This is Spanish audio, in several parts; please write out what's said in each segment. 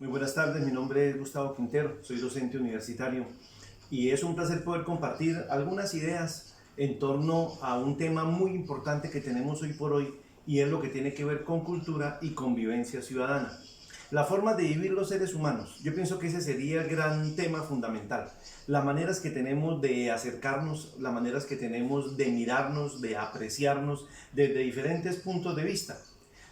Muy buenas tardes, mi nombre es Gustavo Quintero, soy docente universitario y es un placer poder compartir algunas ideas en torno a un tema muy importante que tenemos hoy por hoy y es lo que tiene que ver con cultura y convivencia ciudadana. La forma de vivir los seres humanos, yo pienso que ese sería el gran tema fundamental. Las maneras que tenemos de acercarnos, las maneras que tenemos de mirarnos, de apreciarnos desde diferentes puntos de vista.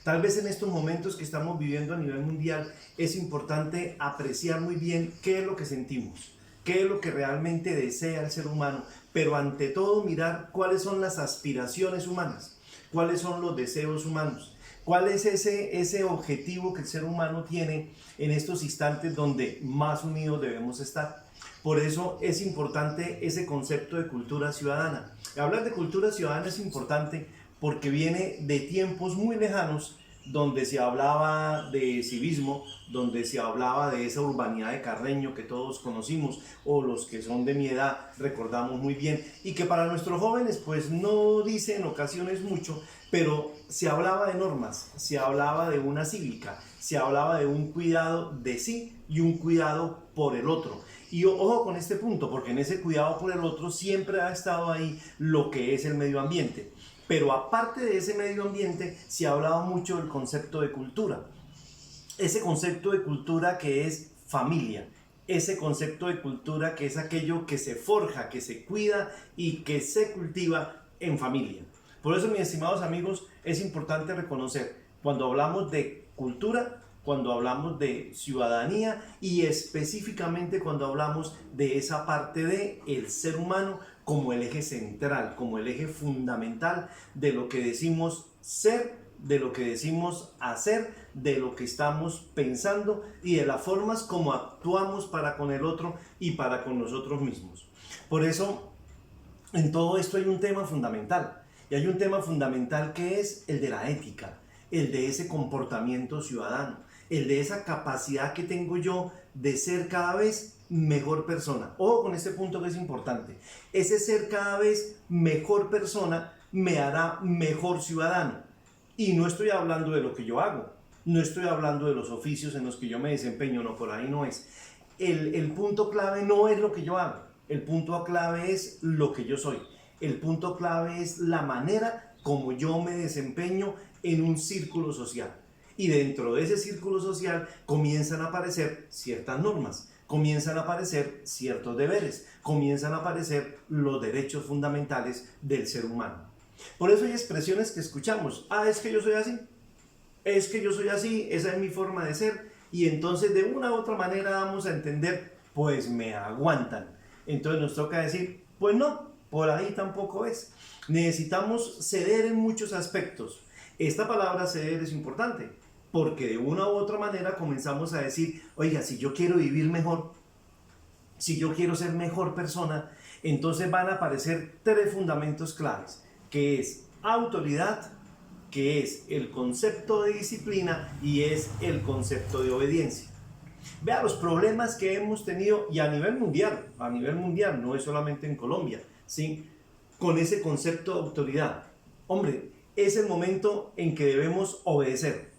Tal vez en estos momentos que estamos viviendo a nivel mundial es importante apreciar muy bien qué es lo que sentimos, qué es lo que realmente desea el ser humano, pero ante todo mirar cuáles son las aspiraciones humanas, cuáles son los deseos humanos, cuál es ese objetivo que el ser humano tiene en estos instantes donde más unidos debemos estar. Por eso es importante ese concepto de cultura ciudadana. Hablar de cultura ciudadana es importante porque viene de tiempos muy lejanos donde se hablaba de civismo, donde se hablaba de esa urbanidad de Carreño que todos conocimos, o los que son de mi edad recordamos muy bien, y que para nuestros jóvenes pues no dice en ocasiones mucho, pero se hablaba de normas, se hablaba de una cívica, se hablaba de un cuidado de sí y un cuidado por el otro. Y ojo con este punto, porque en ese cuidado por el otro siempre ha estado ahí lo que es el medio ambiente. Pero aparte de ese medio ambiente, se ha hablado mucho del concepto de cultura. Ese concepto de cultura que es familia, ese concepto de cultura que es aquello que se forja, que se cuida y que se cultiva en familia. Por eso, mis estimados amigos, es importante reconocer cuando hablamos de cultura, cuando hablamos de ciudadanía y específicamente cuando hablamos de esa parte de el ser humano como el eje central, como el eje fundamental de lo que decimos ser, de lo que decimos hacer, de lo que estamos pensando y de las formas como actuamos para con el otro y para con nosotros mismos. Por eso, en todo esto hay un tema fundamental, y hay un tema fundamental que es el de la ética, el de ese comportamiento ciudadano, el de esa capacidad que tengo yo de ser cada vez mejor persona. Ojo con este punto que es importante. Ese ser cada vez mejor persona me hará mejor ciudadano. Y no estoy hablando de lo que yo hago, no estoy hablando de los oficios en los que yo me desempeño, no, por ahí no es. El punto clave no es lo que yo hago, el punto clave es lo que yo soy. El punto clave es la manera como yo me desempeño en un círculo social. Y dentro de ese círculo social comienzan a aparecer ciertas normas, comienzan a aparecer ciertos deberes, comienzan a aparecer los derechos fundamentales del ser humano. Por eso hay expresiones que escuchamos, es que yo soy así, es que yo soy así, esa es mi forma de ser, y entonces de una u otra manera vamos a entender, pues me aguantan. Entonces nos toca decir, pues no, por ahí tampoco es. Necesitamos ceder en muchos aspectos. Esta palabra ceder es importante, porque de una u otra manera comenzamos a decir, oiga, si yo quiero vivir mejor, si yo quiero ser mejor persona, entonces van a aparecer tres fundamentos claves, que es autoridad, que es el concepto de disciplina y es el concepto de obediencia. Vea los problemas que hemos tenido y a nivel mundial, no es solamente en Colombia, ¿sí? Con ese concepto de autoridad. Hombre, es el momento en que debemos obedecer,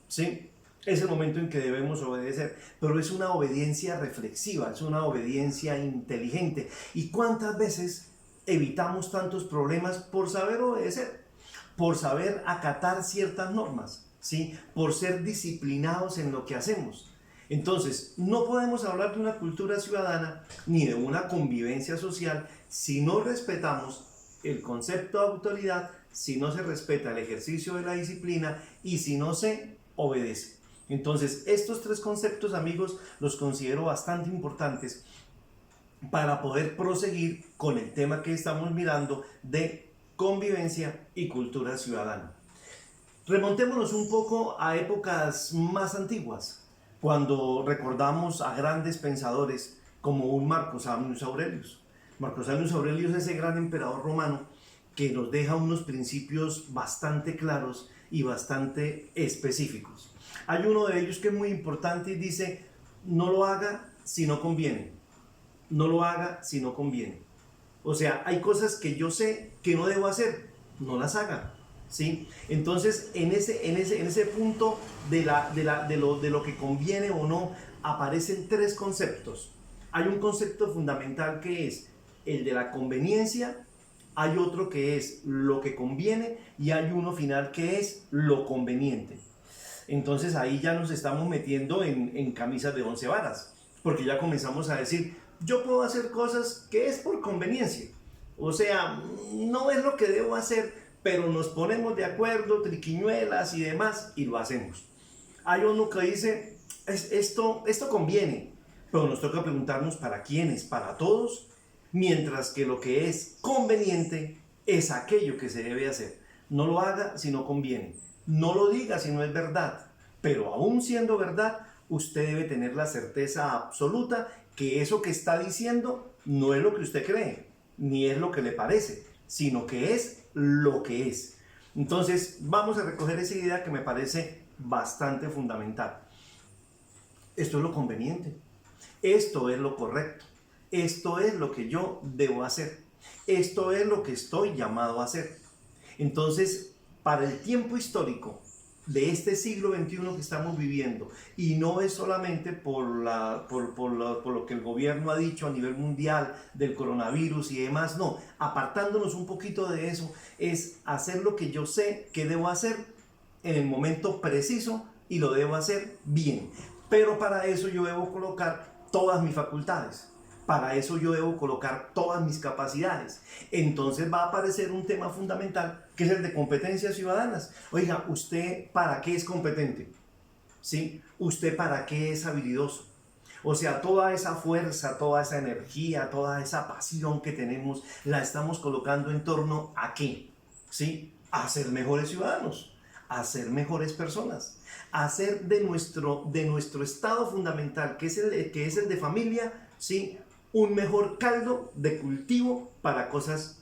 ¿sí? Es el momento en que debemos obedecer, pero es una obediencia reflexiva, es una obediencia inteligente. ¿Y cuántas veces evitamos tantos problemas por saber obedecer, por saber acatar ciertas normas, ¿sí? Por ser disciplinados en lo que hacemos? Entonces, no podemos hablar de una cultura ciudadana ni de una convivencia social si no respetamos el concepto de autoridad, si no se respeta el ejercicio de la disciplina y si no se obedece. Entonces, estos tres conceptos, amigos, los considero bastante importantes para poder proseguir con el tema que estamos mirando de convivencia y cultura ciudadana. Remontémonos un poco a épocas más antiguas, cuando recordamos a grandes pensadores como un Marcos Annius Aurelius. Marcos Annius Aurelius es ese gran emperador romano que nos deja unos principios bastante claros y bastante específicos. Hay uno de ellos que es muy importante y dice, no lo haga si no conviene, no lo haga si no conviene. O sea, hay cosas que yo sé que no debo hacer, no las haga. ¿sí? Entonces, en ese punto de lo que conviene o no, aparecen tres conceptos. Hay un concepto fundamental que es el de la conveniencia, hay otro que es lo que conviene y hay uno final que es lo conveniente. Entonces ahí ya nos estamos metiendo en camisas de 11 varas, porque ya comenzamos a decir, yo puedo hacer cosas que es por conveniencia, o sea, no es lo que debo hacer, pero nos ponemos de acuerdo, triquiñuelas y demás, y lo hacemos. Hay uno que dice, esto conviene, pero nos toca preguntarnos para quiénes, para todos, mientras que lo que es conveniente es aquello que se debe hacer. No lo haga si no conviene, no lo diga si no es verdad, pero aún siendo verdad, usted debe tener la certeza absoluta que eso que está diciendo no es lo que usted cree, ni es lo que le parece, sino que es lo que es. Entonces, vamos a recoger esa idea que me parece bastante fundamental. Esto es lo conveniente, esto es lo correcto, esto es lo que yo debo hacer, esto es lo que estoy llamado a hacer. Entonces, para el tiempo histórico de este siglo XXI que estamos viviendo, y no es solamente por lo que el gobierno ha dicho a nivel mundial del coronavirus y demás, no, apartándonos un poquito de eso, es hacer lo que yo sé que debo hacer en el momento preciso y lo debo hacer bien. Pero para eso yo debo colocar todas mis facultades. Para eso yo debo colocar todas mis capacidades. Entonces va a aparecer un tema fundamental que es el de competencias ciudadanas. Oiga, ¿usted para qué es competente? ¿Sí? ¿Usted para qué es habilidoso? O sea, toda esa fuerza, toda esa energía, toda esa pasión que tenemos, la estamos colocando en torno a ¿qué? ¿Sí? A ser mejores ciudadanos, a ser mejores personas, a hacer de nuestro estado fundamental, que es el de familia, ¿sí? Un mejor caldo de cultivo para cosas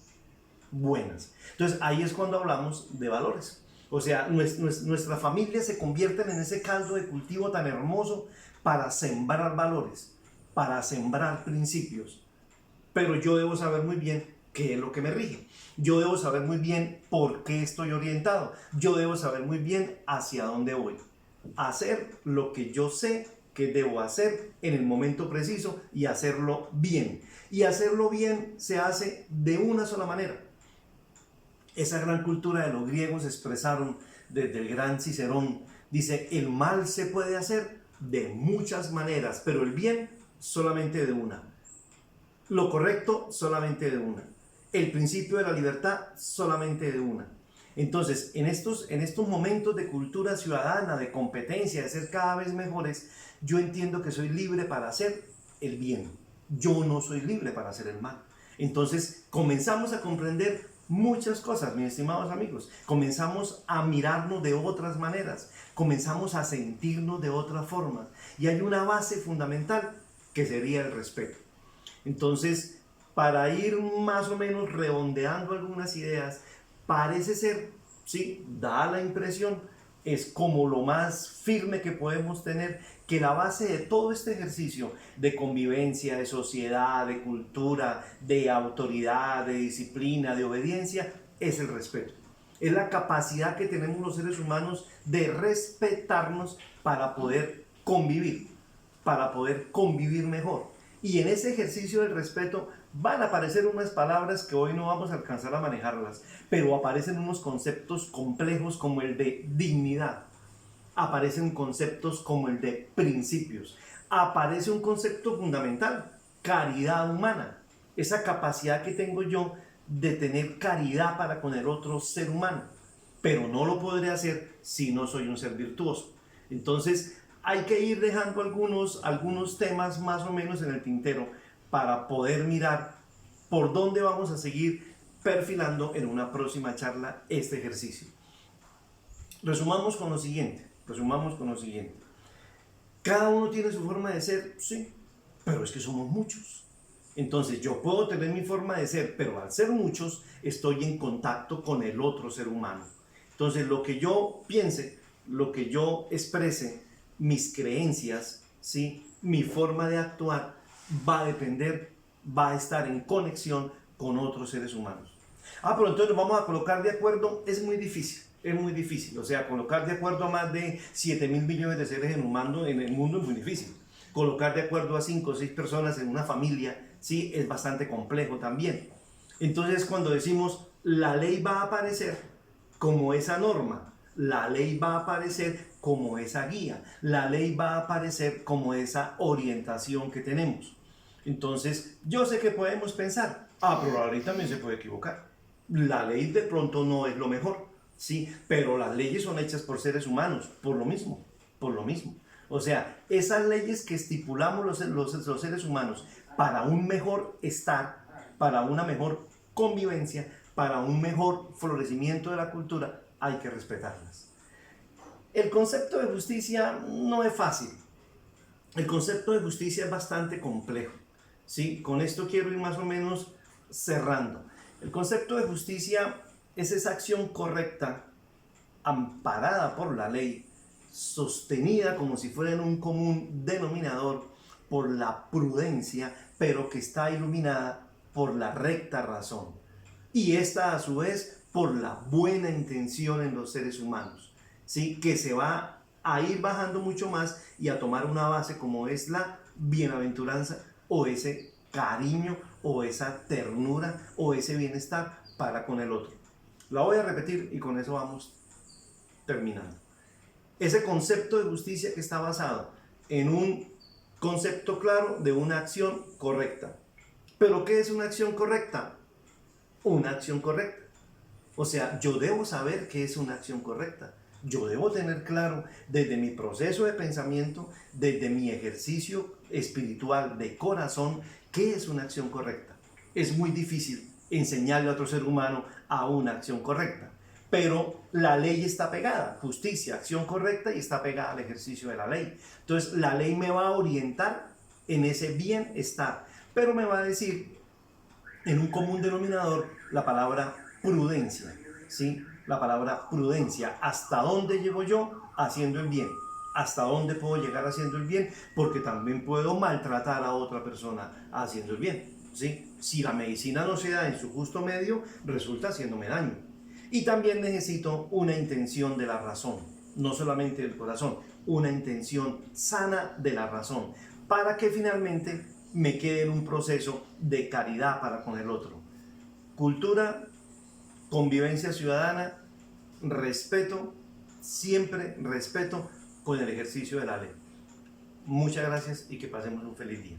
buenas. Entonces ahí es cuando hablamos de valores. O sea, nuestra familia se convierte en ese caldo de cultivo tan hermoso para sembrar valores, para sembrar principios. Pero yo debo saber muy bien qué es lo que me rige. Yo debo saber muy bien por qué estoy orientado. Yo debo saber muy bien hacia dónde voy. Hacer lo que yo sé que debo hacer en el momento preciso y hacerlo bien. Y hacerlo bien se hace de una sola manera. Esa gran cultura de los griegos expresaron desde el gran Cicerón. Dice, el mal se puede hacer de muchas maneras, pero el bien solamente de una. Lo correcto solamente de una. El principio de la libertad solamente de una. Entonces, en estos momentos de cultura ciudadana, de competencia, de ser cada vez mejores, yo entiendo que soy libre para hacer el bien. Yo no soy libre para hacer el mal. Entonces, comenzamos a comprender muchas cosas, mis estimados amigos. Comenzamos a mirarnos de otras maneras. Comenzamos a sentirnos de otra forma. Y hay una base fundamental que sería el respeto. Entonces, para ir más o menos redondeando algunas ideas, parece ser, sí, da la impresión, es como lo más firme que podemos tener, que la base de todo este ejercicio de convivencia, de sociedad, de cultura, de autoridad, de disciplina, de obediencia, es el respeto. Es la capacidad que tenemos los seres humanos de respetarnos para poder convivir mejor. Y en ese ejercicio del respeto van a aparecer unas palabras que hoy no vamos a alcanzar a manejarlas, pero aparecen unos conceptos complejos como el de dignidad, aparecen conceptos como el de principios, aparece un concepto fundamental, caridad humana, esa capacidad que tengo yo de tener caridad para con el otro ser humano, pero no lo podré hacer si no soy un ser virtuoso. Entonces hay que ir dejando algunos temas más o menos en el tintero para poder mirar por dónde vamos a seguir perfilando en una próxima charla este ejercicio. Resumamos con lo siguiente. Cada uno tiene su forma de ser, sí, pero es que somos muchos. Entonces yo puedo tener mi forma de ser, pero al ser muchos estoy en contacto con el otro ser humano. Entonces lo que yo piense, lo que yo exprese, mis creencias, ¿sí? Mi forma de actuar va a depender, va a estar en conexión con otros seres humanos. Ah, pero entonces nos vamos a colocar de acuerdo, es muy difícil. Es muy difícil, o sea, colocar de acuerdo a más de 7.000 millones de seres en el mundo es muy difícil. Colocar de acuerdo a 5 o 6 personas en una familia, sí, es bastante complejo también. Entonces, cuando decimos la ley va a aparecer como esa norma, la ley va a aparecer como esa guía, la ley va a aparecer como esa orientación que tenemos. Entonces, yo sé que podemos pensar, ah, pero la ley también se puede equivocar. La ley de pronto no es lo mejor, sí, pero las leyes son hechas por seres humanos, por lo mismo, por lo mismo. O sea, esas leyes que estipulamos los seres humanos para un mejor estar, para una mejor convivencia, para un mejor florecimiento de la cultura, hay que respetarlas. El concepto de justicia no es fácil. El concepto de justicia es bastante complejo. ¿Sí? Con esto quiero ir más o menos cerrando. El concepto de justicia es esa acción correcta, amparada por la ley, sostenida como si fuera en un común denominador por la prudencia, pero que está iluminada por la recta razón. Y esta a su vez por la buena intención en los seres humanos, ¿sí? Que se va a ir bajando mucho más y a tomar una base como es la bienaventuranza o ese cariño o esa ternura o ese bienestar para con el otro. La voy a repetir y con eso vamos terminando. Ese concepto de justicia que está basado en un concepto claro de una acción correcta. ¿Pero qué es una acción correcta? Una acción correcta. O sea, yo debo saber qué es una acción correcta. Yo debo tener claro desde mi proceso de pensamiento, desde mi ejercicio espiritual de corazón, qué es una acción correcta. Es muy difícil enseñarle a otro ser humano a una acción correcta, pero la ley está pegada, justicia, acción correcta, y está pegada al ejercicio de la ley. Entonces la ley me va a orientar en ese bienestar, pero me va a decir en un común denominador la palabra prudencia, ¿sí? La palabra prudencia. ¿Hasta dónde llego yo haciendo el bien? ¿Hasta dónde puedo llegar haciendo el bien? Porque también puedo maltratar a otra persona haciendo el bien, ¿sí? Si la medicina no se da en su justo medio, resulta haciéndome daño. Y también necesito una intención de la razón, no solamente del corazón, una intención sana de la razón, para que finalmente me quede en un proceso de caridad para con el otro. Cultura, convivencia ciudadana, respeto, siempre respeto con el ejercicio de la ley. Muchas gracias y que pasemos un feliz día.